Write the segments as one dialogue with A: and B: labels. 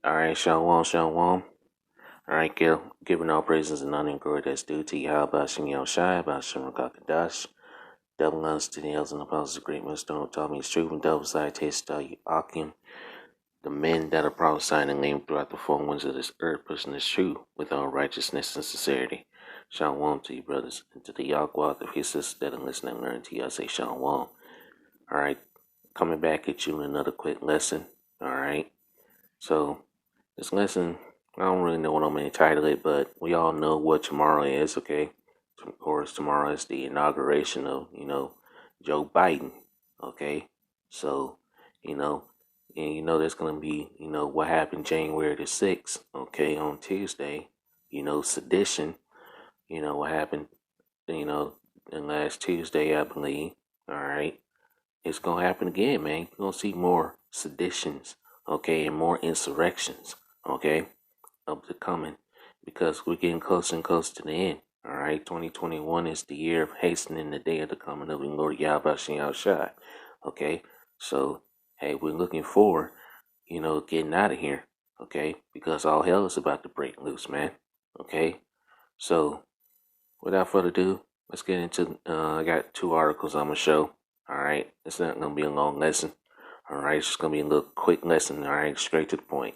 A: All right, Shalom, Shalom. All right, giving all praises and honor and glory that's due to Yahweh Shem Shai, about Shem Rakakadash, double honors to the elders and apostles of great millstone, taught me his truth, and double side taste Akim, the men that are prophesying and name throughout the four winds of this earth, pushing this truth with all righteousness and sincerity. Shalom to you, brothers, and to the Yahweh of his sisters that are listening and learning to you. I say Shalom. All right, coming back at you with another quick lesson. All right, so this lesson, I don't really know what I'm going to title it, but we all know what tomorrow is, okay? Of course, tomorrow is the inauguration of, Joe Biden, okay? So, there's going to be, what happened January the 6th, okay, on Tuesday, sedition, what happened, in last Tuesday, I believe, all right? It's going to happen again, man. You're going to see more seditions, okay, and more insurrections, okay? Of the coming, because we're getting closer and closer to the end. All right, 2021 is the year of hastening the day of the coming of the Lord Yahweh Shem Shai. Okay, so hey, we're looking forward, getting out of here. Okay, because all hell is about to break loose, man. Okay, so without further ado, let's get into. I got two articles I'm gonna show. All right, it's not gonna be a long lesson. All right, it's just gonna be a little quick lesson. All right, straight to the point.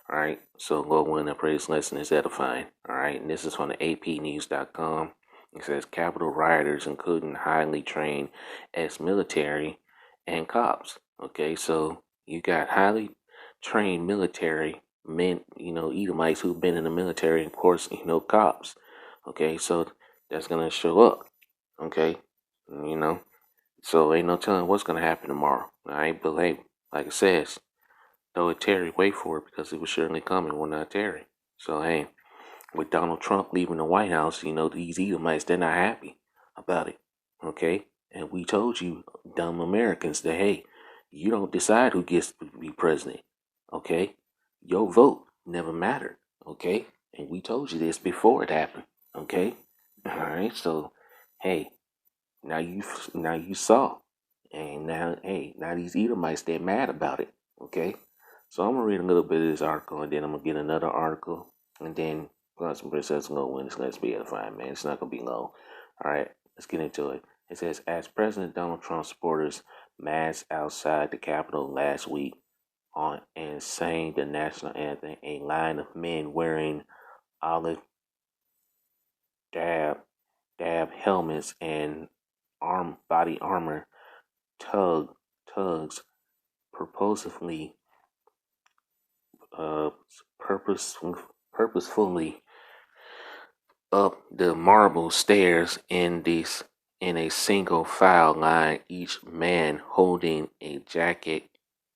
A: All right, so Lord willing, I pray this lesson is edifying. All right, and this is from the APnews.com. It says Capitol rioters, including highly trained ex-military and cops. Okay, so you got highly trained military men, Edomites who've been in the military, and of course, cops. Okay, so that's gonna show up. Okay, you know, so ain't no telling what's gonna happen tomorrow. All right, but hey, like it says, though it tarry, wait for it because it was surely coming, will not tarry. So hey, with Donald Trump leaving the White House, these Edomites, they're not happy about it. Okay, and we told you, dumb Americans, that hey, you don't decide who gets to be president. Okay, your vote never mattered. Okay, and we told you this before it happened. Okay, all right. So hey, now you saw, and now these Edomites, they're mad about it. Okay, so I'm gonna read a little bit of this article, and then I'm gonna get another article, and then some princess gonna win. It's gonna be edifying, man. It's not gonna be long. All right, let's get into it. It says, as President Donald Trump supporters massed outside the Capitol last week on and sang the national anthem, a line of men wearing olive dab helmets and body armor tugs purposefully uh purposefully up the marble stairs in a single file line, each man holding a jacket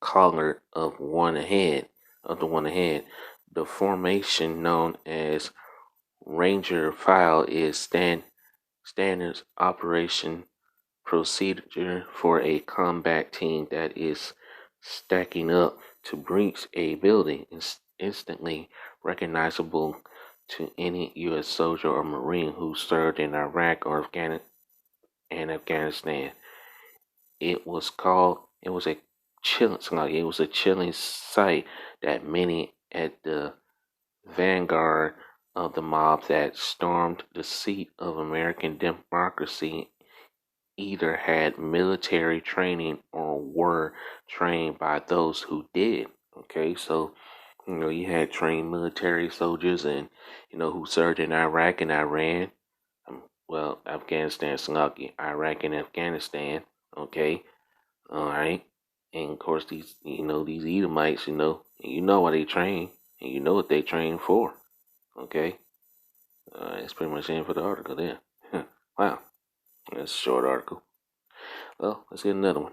A: collar of the one ahead. The formation known as Ranger file is standard operation procedure for a combat team that is stacking up to breach a building, instantly recognizable to any U.S. soldier or Marine who served in Iraq or Afghanistan. It was a chilling sight that many at the vanguard of the mob that stormed the seat of American democracy either had military training or were trained by those who did. Okay, so you had trained military soldiers and who served in Iraq and Iran. Afghanistan, Iraq and Afghanistan. Okay, all right, and of course these Edomites, why they train, and you know what they train for. Okay, that's pretty much the end for the article there. Wow, that's a short article. Well, let's get another one.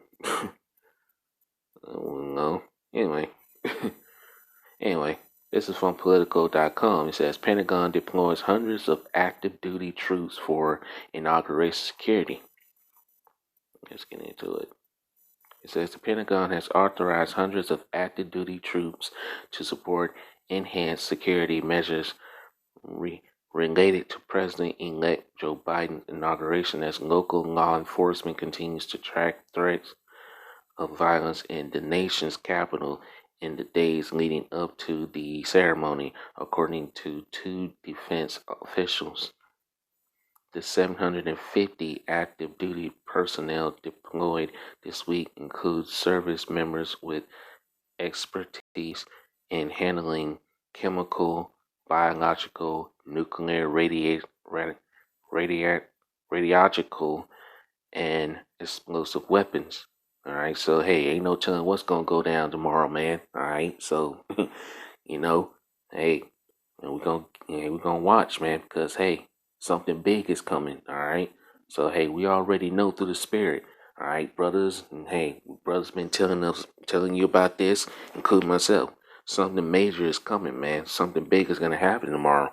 A: No. Anyway. Anyway, this is from Politico.com. It says Pentagon deploys hundreds of active duty troops for inauguration security. Let's get into it. It says the Pentagon has authorized hundreds of active duty troops to support enhanced security measures related to President-elect Joe Biden's inauguration as local law enforcement continues to track threats of violence in the nation's capital in the days leading up to the ceremony, according to two defense officials. The 750 active duty personnel deployed this week include service members with expertise in handling chemical, biological, nuclear, radiological, and explosive weapons. All right, so hey, ain't no telling what's gonna go down tomorrow, man. All right, so you know, hey, and we're gonna watch, man, because hey, something big is coming. All right, so hey, we already know through the spirit. All right, brothers, and hey, brothers been telling you about this, including myself. Something major is coming, man. Something big is gonna happen tomorrow.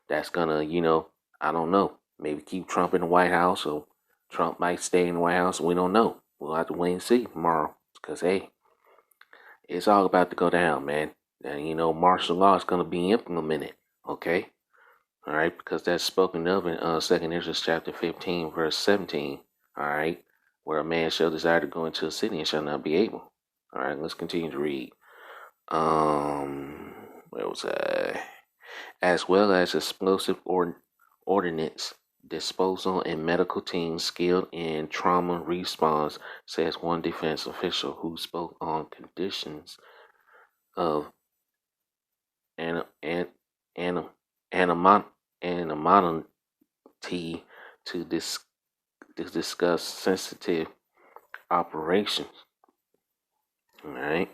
A: That's gonna, I don't know, maybe keep Trump in the White House, or Trump might stay in the White House. We don't know. We'll have to wait and see tomorrow, because hey, it's all about to go down, man. And martial law is gonna be implemented. Okay. All right, because that's spoken of in 2 Ezra chapter 15, verse 17. All right, where a man shall desire to go into a city and shall not be able. All right, let's continue to read. Where was I? As well as explosive ordnance disposal and medical teams skilled in trauma response, says one defense official who spoke on conditions of an, an, an, anonymity to discuss sensitive operations. All right.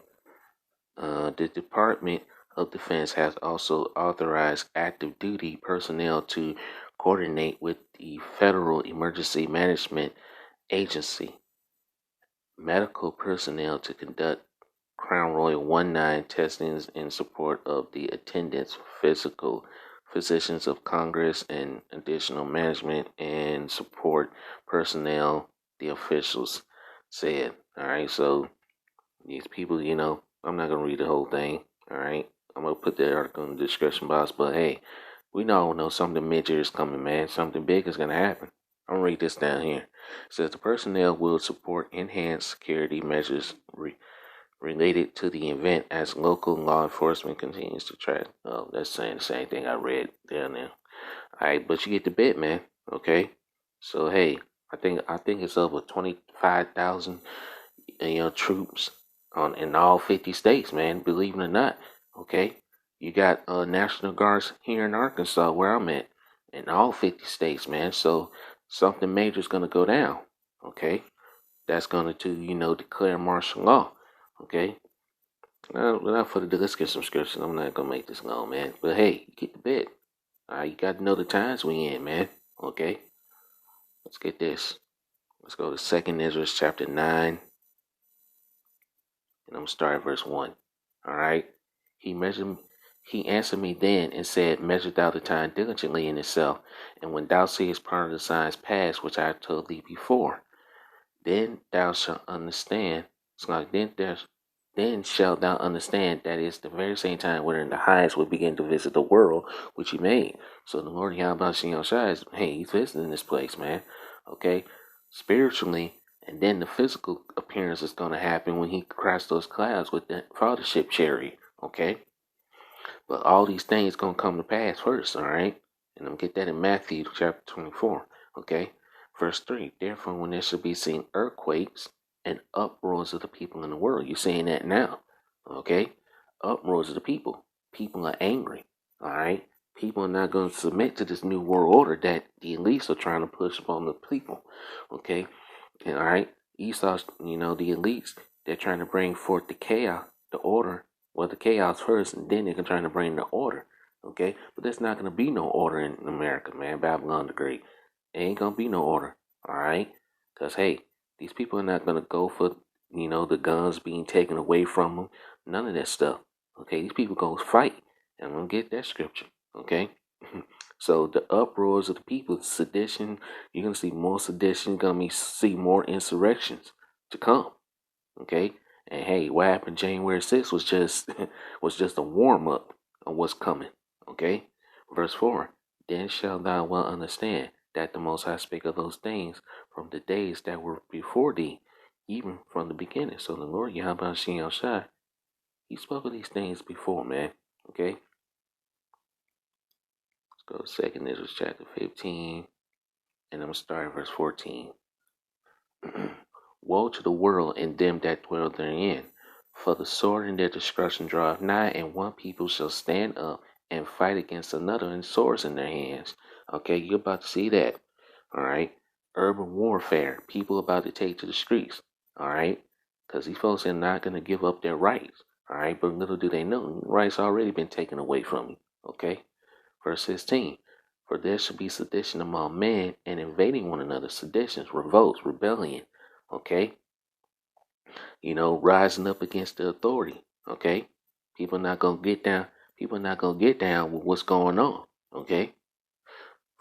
A: The Department of Defense has also authorized active duty personnel to coordinate with the Federal Emergency Management Agency medical personnel to conduct Crown Royal 19 testings in support of the attendance physical physicians of Congress and additional management and support personnel, the officials said. All right, so these people, I'm not going to read the whole thing. All right, I'm going to put the article in the description box, but hey, we all know something major is coming, man. Something big is going to happen. I'm going to read this down here. It says the personnel will support enhanced security measures related to the event as local law enforcement continues to track. Oh, that's saying the same thing I read down there. All right, but you get the bit, man. Okay, so hey, I think it's over 25,000 troops in all 50 states, man. Believe it or not. Okay, you got National Guards here in Arkansas, where I'm at, in all 50 states, man. So something major is gonna go down. Okay, that's gonna declare martial law. Okay. Not for the let's get some scriptures. I'm not gonna make this long, man. But hey, you get the bit. You got to know the times we in, man. Okay. Let's get this. Let's go to 2 Ezra chapter 9, and I'm gonna start at verse 1. All right. He answered me then and said, Measure thou the time diligently in itself, and when thou seest part of the signs pass, which I have told thee before, then thou shalt understand. It's like then shalt thou understand that it's the very same time wherein the highest will begin to visit the world which he made. So the Lord Yahweh Shai is, hey, he's visiting this place, man. Okay? Spiritually, and then the physical appearance is going to happen when he cracks those clouds with the fathership chariot. Okay? But all these things going to come to pass first, all right? And I'm get that in Matthew chapter 24. Okay? Verse 3. Therefore, when there shall be seen earthquakes and uproars of the people in the world. You're saying that now. Okay? Uproars of the people. People are angry. All right? People are not going to submit to this new world order that the elites are trying to push upon the people. Okay? And all right? Esau's, the elites, they're trying to bring forth the chaos, the order. Well, the chaos first, and then they're trying to bring the order. Okay? But there's not going to be no order in America, man. Babylon the Great. There ain't going to be no order. All right? Because, hey, these people are not going to go for, the guns being taken away from them. None of that stuff. Okay, these people going to fight. And I'm going to get that scripture. Okay? So the uproars of the people, sedition, you're going to see more sedition. You're going to see more insurrections to come. Okay? And hey, what happened January 6th was just a warm-up of what's coming. Okay? Verse 4. Then shalt thou well understand that the Most High spake of those things from the days that were before thee, even from the beginning. So the Lord Yahweh Shai He spoke of these things before, man. Okay? Let's go to 2nd Ezra chapter 15, and I'm going to start at verse 14. Woe to the world and them that dwell therein, for the sword and their destruction draweth nigh, and one people shall stand up and fight against another, and swords in their hands. Okay, you're about to see that. All right, urban warfare, people about to take to the streets. All right, because these folks are not going to give up their rights. All right, but little do they know, rights already been taken away from you. Okay, verse 16. For there shall be sedition among men, and invading one another, seditions, revolts, rebellion. Okay, rising up against the authority. Okay, people not gonna get down. People not gonna get down with what's going on. Okay,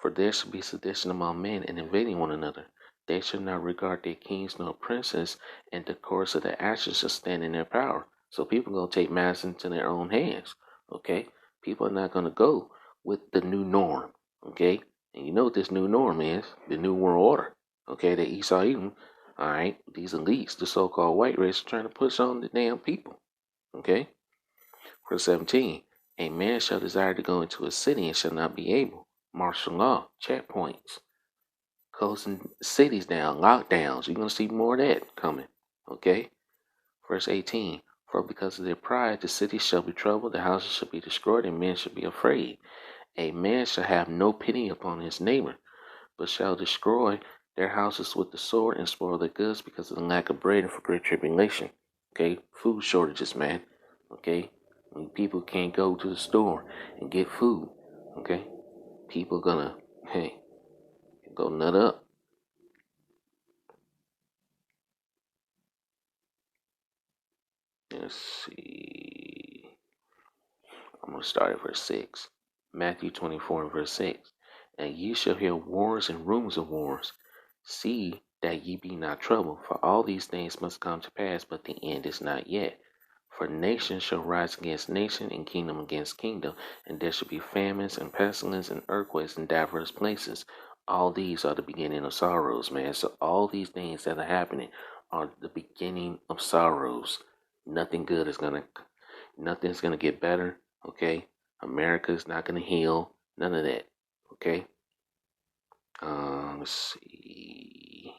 A: for there shall be sedition among men and invading one another. They shall not regard their kings nor princes, and the course of the actions shall stand in their power. So people gonna take matters into their own hands. Okay, people are not gonna go with the new norm. Okay, and you know what this new norm is? The new world order. Okay, that Esau Edom. All right, these elites, the so-called white race, are trying to push on the damn people. Okay, verse 17. A man shall desire to go into a city and shall not be able. Martial law, checkpoints, closing cities down, lockdowns. You're going to see more of that coming. Okay? Verse 18. For because of their pride, the cities shall be troubled, the houses shall be destroyed, and men shall be afraid. A man shall have no pity upon his neighbor, but shall destroy their houses with the sword and spoil their goods because of the lack of bread and for great tribulation. Okay? Food shortages, man. Okay? When people can't go to the store and get food. Okay? People gonna, go nut up. Let's see. I'm going to start at verse 6. Matthew 24 and verse 6. And ye shall hear wars and rumors of wars. See that ye be not troubled, for all these things must come to pass, but the end is not yet. For nation shall rise against nation, and kingdom against kingdom, and there shall be famines and pestilence and earthquakes in diverse places. All these are the beginning of sorrows, man. So all these things that are happening are the beginning of sorrows. Nothing's gonna get better. Okay, America's not gonna heal. None of that. Okay. Let's see.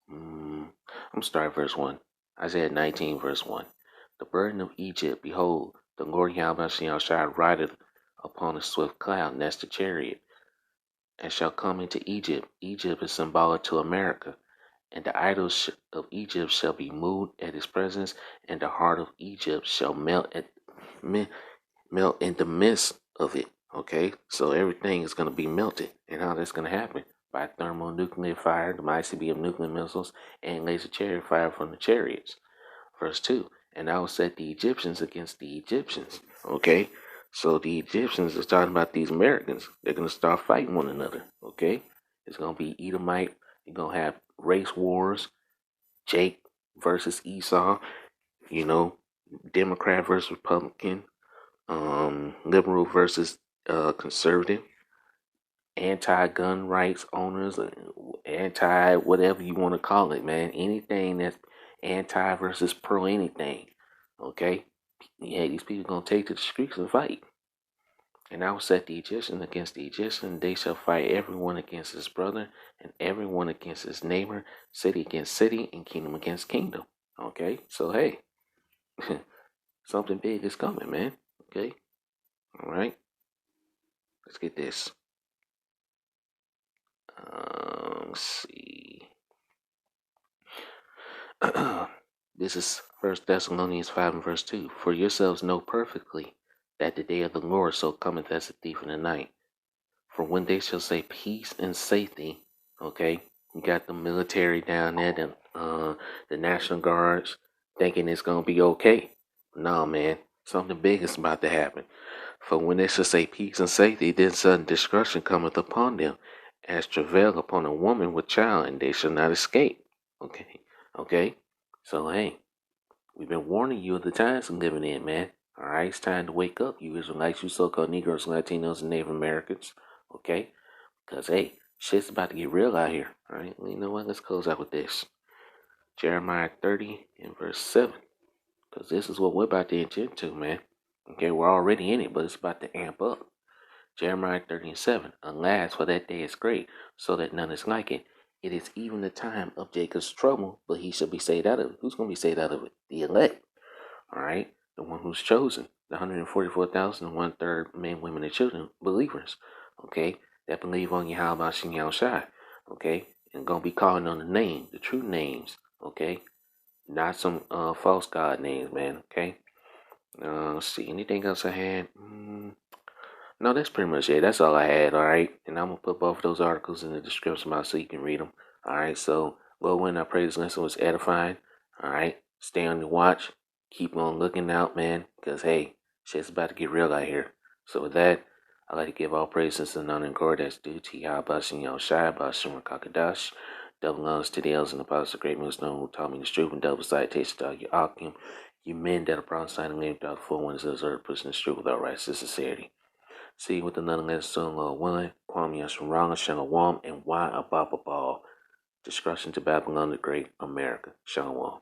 A: I'm starting verse 1. Isaiah 19, verse 1. The burden of Egypt, behold, the Lord Yahweh shall rideth upon a swift cloud, next a chariot, and shall come into Egypt. Egypt is symbolic to America, and the idols of Egypt shall be moved at his presence, and the heart of Egypt shall melt in the midst of it. Okay, so everything is going to be melted, and how that's going to happen by thermonuclear fire, the ICBM nuclear missiles, and laser chariot fire from the chariots. Verse 2. And I will set the Egyptians against the Egyptians. Okay, so the Egyptians is talking about these Americans. They're going to start fighting one another. Okay, it's going to be Edomite. You're going to have race wars, Jake versus Esau, Democrat versus Republican, liberal versus conservative, anti-gun rights owners, anti whatever you want to call it, man. Anything that's anti versus pro anything. Okay, yeah, these people gonna take to the streets and fight. And I will set the Egyptian against the Egyptian. They shall fight everyone against his brother, and everyone against his neighbor, city against city, and kingdom against kingdom. Okay, so hey, something big is coming, man. Okay, all right. Let's get this. Let's see. This is 1 Thessalonians 5 and verse 2. For yourselves know perfectly that the day of the Lord so cometh as a thief in the night. For when they shall say peace and safety, okay, you got the military down there, the National Guards, thinking it's going to be okay. No, man, something big is about to happen. For when they shall say peace and safety, then sudden destruction cometh upon them, as travail upon a woman with child, and they shall not escape. Okay. So hey, we've been warning you of the times we're living in, man. All right, it's time to wake up, you Israelites, you so-called Negroes, Latinos, and Native Americans. Okay, because hey, shit's about to get real out here. All right, well, you know what? Let's close out with this. Jeremiah 30 and verse 7. Because this is what we're about to enter into, man. Okay, we're already in it, but it's about to amp up. Jeremiah 30:7. Alas, for that day is great, so that none is like it. It is even the time of Jacob's trouble, but he shall be saved out of it. Who's going to be saved out of it? The elect. All right? The one who's chosen. The 144,000, one third men, women, and children, believers. Okay? That believe on Yahweh Shem Shai. Okay? And going to be calling on the name, the true names. Okay? Not some false god names, man. Okay? Let's see. Anything else I had? No, that's pretty much it. That's all I had. All right. And I'm going to put both of those articles in the description box so you can read them. All right. So, go in. I pray this lesson was edifying. All right. Stay on the watch. Keep on looking out, man. Because, hey, shit's about to get real out here. So, with that, I'd like to give all praises and honor and glory that's due to Yahweh Shem Shai, Bashim Kakadash. Double honors to the elders and apostles of great millstone who taught me the truth, and double citation to all you Akim, you men that are prophesied and named out the four winds of the earth, pushing the truth without righteous sincerity. See with another less son Lord willing, Kwame Yasharanga, Shalom, and why a Baba Ball. Destruction to Babylon the Great, America. Shalom.